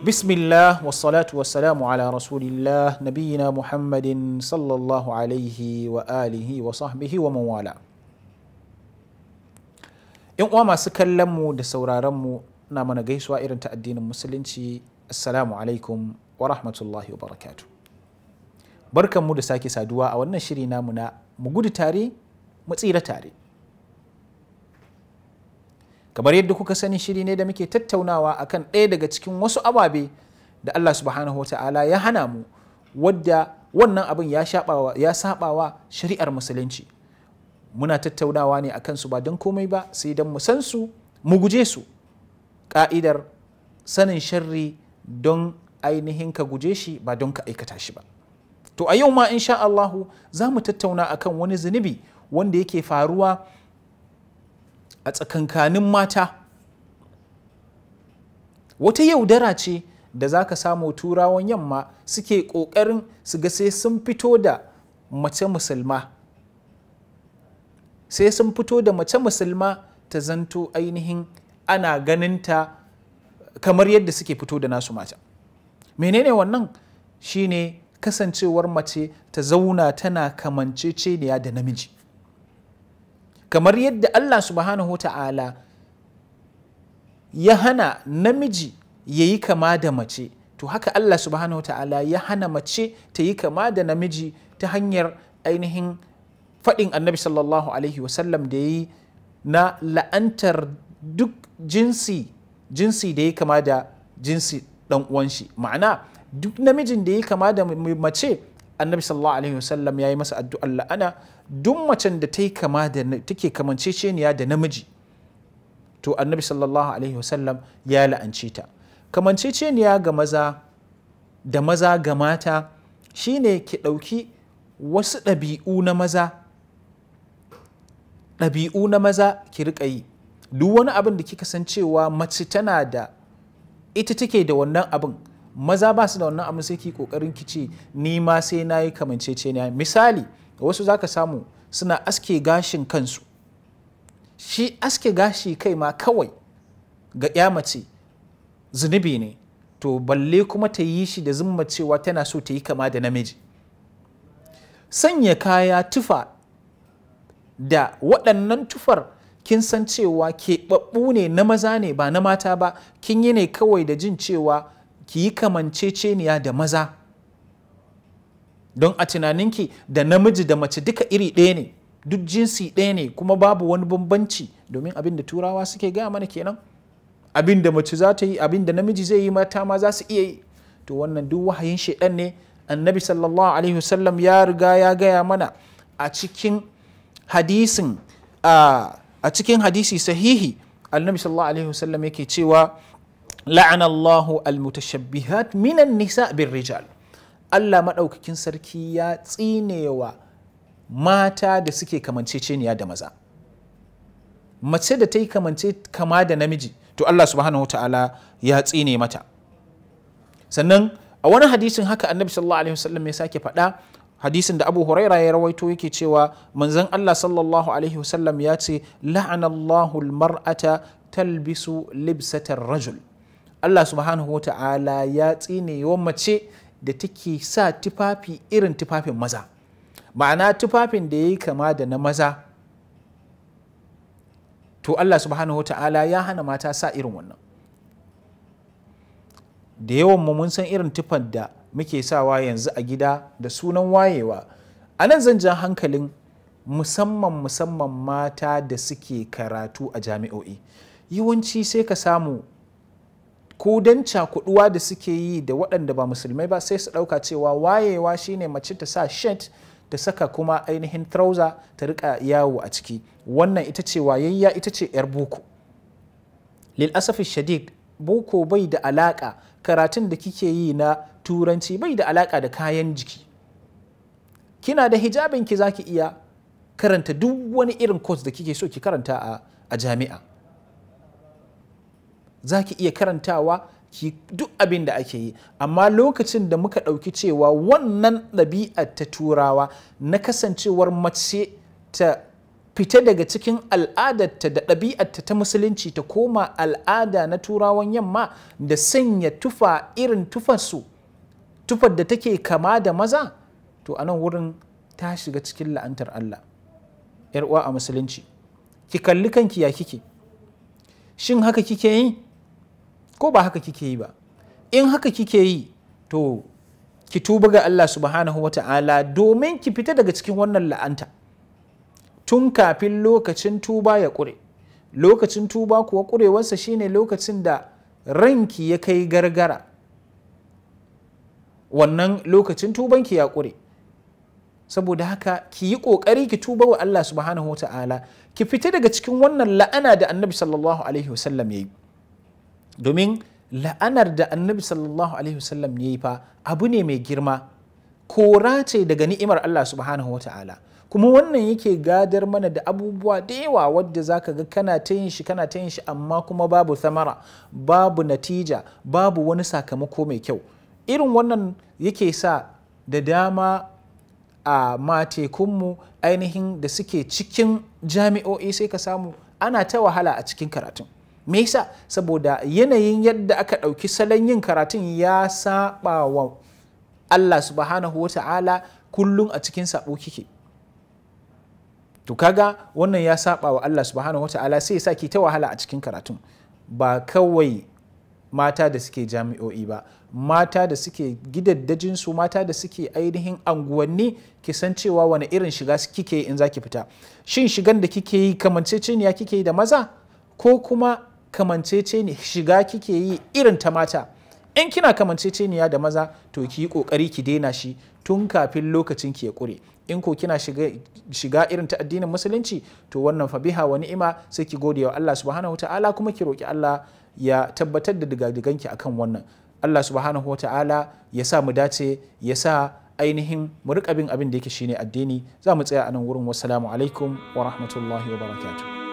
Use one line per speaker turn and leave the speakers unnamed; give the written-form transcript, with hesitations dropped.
Bismillah wassalatu wassalamu ala rasulillah nabiyina Muhammadin sallallahu alaihi wa alihi wa sahbihi wa mawala. ‘Yan uwa masu kallon mu da sauraron mu na mana gaisuwa irin ta addinin musulunci, assalamu alaikum wa rahmatullahi wa barakatuh. Barkan mu da sake saduwa a wannan shiri namu na mu gudu tare mu tsira tare. Kamar yadda kuka sani, shiri ne da muke tattaunawa akan ɗaya daga cikin wasu ababe da Allah subhanahu wa ta'ala ya hana mu, wadda wannan abin ya sabawa shari'ar musulunci. Muna tattaunawa ne akan su ba don komai ba sai don mu san su mu guje su. Ka'idar sanin sharri don ainihin ka guje shi ba don ka aikata shi ba. To a yau ma insha Allahu za mu tattauna akan wani zunubi wanda yake faruwa a tsakankanin mata. Wata yaudara ce da za ka samu turawan yamma suke ƙoƙarin su ga sai sun fito da mace musulma, sai sun fito da mace musulma ta zanto ainihin ana ganinta kamar yadda suke fito da nasu mata. Menene wannan? Shine kasancewar mace ta zauna tana kamanceceniya da namiji, kamar yadda Allah subhanahu wa ta'ala ya hana namiji ya yi kama da mace, to haka Allah subhanahu wa ta'ala ya hana mace ta yi kama da namiji ta hanyar ainihin faɗin annabi sallallahu alaihi wasallam da ya yi na la'antar duk jinsi da ya kama da jinsi ɗan uwan shi. Ma'ana duk namijin da ya kama da mace, annabi sallallahu alaihi wasallam ya yi masa addu'ar la'ana. Duk macen da take kamanceceniya da namiji, to annabi sallallahu alaihi wasallam ya la'ance ta. Kamanceceniya ga maza da maza ga mata shine ki ɗauki wasu ɗabi'u na maza ki riƙa yi. Duk wani abin da kika san cewa mace tana da ita take da wannan abin, maza ba su da wannan abin, sai ki ƙoƙarin ki ce ni ma sai na yi kamanceceniya. Misali, wasu za ka samu suna aske gashin kansu. Shi aske gashi kai ma kawai ga ya mace zunubi ne, to balle kuma ta yi shi da zumma cewa tana so ta yi kama da namiji. Sanya kaya, tufa da waɗannan tufar kin san cewa keɓaɓɓu ne na maza ne ba na mata ba, kin yi ne kawai da jin cewa ki yi kamanceceniya da maza, don a tunaninki da namiji da mace duka iri ɗaya ne, duk jinsi ɗaya ne, kuma babu wani bambanci. Domin abin da turawa suke gaya mana kenan, abin da mace za ta yi, abin da namiji zai yi, mata ma za su iya yi. To wannan duk wahayin shaiɗan ne. Annabi sallallahu alaihi wasallam ya riga ya gaya mana a cikin hadisi sahihi. Annabi sallallahu alaihi wasallam yake cewa la'anallahu almutashabbihat minan nisa bir rijal. Allah maɗaukakin sarki ya tsinewa mata da suke kamanceceniya da maza. Mace da ta yi kama da namiji, to Allah subhanahu wa ta'ala ya tsine mata. Sannan a wani hadisin haka annabi sallallahu alaihi wasallam ya sake faɗa, hadisin da Abu Huraira ya rawaito, yake cewa manzon Allah sallallahu alaihi wasallam ya ce la'anallahu almar'ata talbisu libsatar rajul. Allah subhanahu wa ta'ala ya tsine wa mace da take sa tufafi irin tufafin maza, ma'ana tufafin da ya yi kama da na maza, to Allah subhanahu wa ta'ala ya hana mata sa irin wannan. Da yawan mu mun san irin tufan da muke sawa yanzu a gida da sunan wayewa. A nan zan ja hankalin musamman mata da suke karatu a jami'o'i. Yawanci sai ka samu ko don cakuduwa da suke yi da waɗanda ba musulmai ba, sai su ɗauka cewa wayewa shine mace ta sa shirt ta saka kuma ainihin trouser ta rika yawo a ciki. Wannan ita ce wayayya, ita ce 'yar boko. Lil asafi shadid, boko bai da alaka, karatun da kike yi na turanci bai da alaka da kayan jiki. Kina da hijabin ki zaki iya karanta duk wani irin course da kike so ki karanta a jami'a. Za ki iya karantawa ki duk abin da ake yi. Amma lokacin da muka ɗauki cewa wannan ɗabi'ar ta turawa na kasancewar mace ta fita daga cikin al'adarta da ɗabi'arta ta musulunci ta koma al'ada na turawan yamma da sanya tufa irin tufarsu, tufar da take kama da maza, to a nan wurin ta shiga cikin la'antar Allah. ‘Yar uwa a musulunci, ki kalli kanki ya kike, shin haka kike yi ko ba haka kike yi ba? In haka kike yi, to ki tuba ga Allah subhanahu wa ta'ala domin ki fita daga cikin wannan la'anta tun kafin lokacin tuba ya ƙure. Lokacin tuba kuwa ƙurewarsa shine lokacin da ranki ya kai gargara, wannan lokacin tubanki ya ƙure. Saboda haka ki yi ƙoƙari ki tuba wa Allah subhanahu wa ta'ala, ki fita daga cikin wannan la'ana da annabi sallallahu alaihi wasallam ya yi. Domin la'anar da annabi sallallahu alaihi wasallam ya yi fa abu ne mai girma, kora ce daga ni'imar Allah subhanahu wa ta'ala. Kuma wannan yake gadar mana da abubuwa da yawa wadda za ka ga kana ta yin shi amma kuma babu thamara, babu natija, babu wani sakamako mai kyau. Irin wannan yake sa da dama a matekunmu ainihin da suke cikin jami'o'i sai ka samu ana ta wahala a cikin karatun. Me yasa? Saboda yanayin yadda aka ɗauki salon yin karatun ya saba wa Allah subhanahu wa ta'ala, kullum a cikin sabo kike. To kaga wannan ya saba wa Allah subhanahu wa ta'ala, sai sa ki ta wahala a cikin karatun. Ba kawai mata da suke jami'o'i ba, mata da suke gidaddajinsu, mata da suke ainihin anguwanni, ki san cewa wani irin shiga kike yi in za ki fita. Shin shigan da kike yi kamanceceniya kike yi da maza, ko kuma kamanceceniya shiga kike yi irin ta mata? In kina kamanceceniya da maza, to ki yi kokari ki daina shi tun kafin lokacin ki ya ƙure. In ko kina shiga irin ta addinin musulunci, to wannan fa biha wa ni'ima, sai ki gode wa Allah subhanahu wa ta'ala, kuma ki roki Allah ya tabbatar da digadiganki akan wannan. Allah subhanahu wa ta'ala ya sa mu dace, ya sa ainihin mu riƙa bin abin da yake shine addini. Za mu tsaya a nan wurin. Wassalamu alaikum wa rahmatullahi wa barakatuh.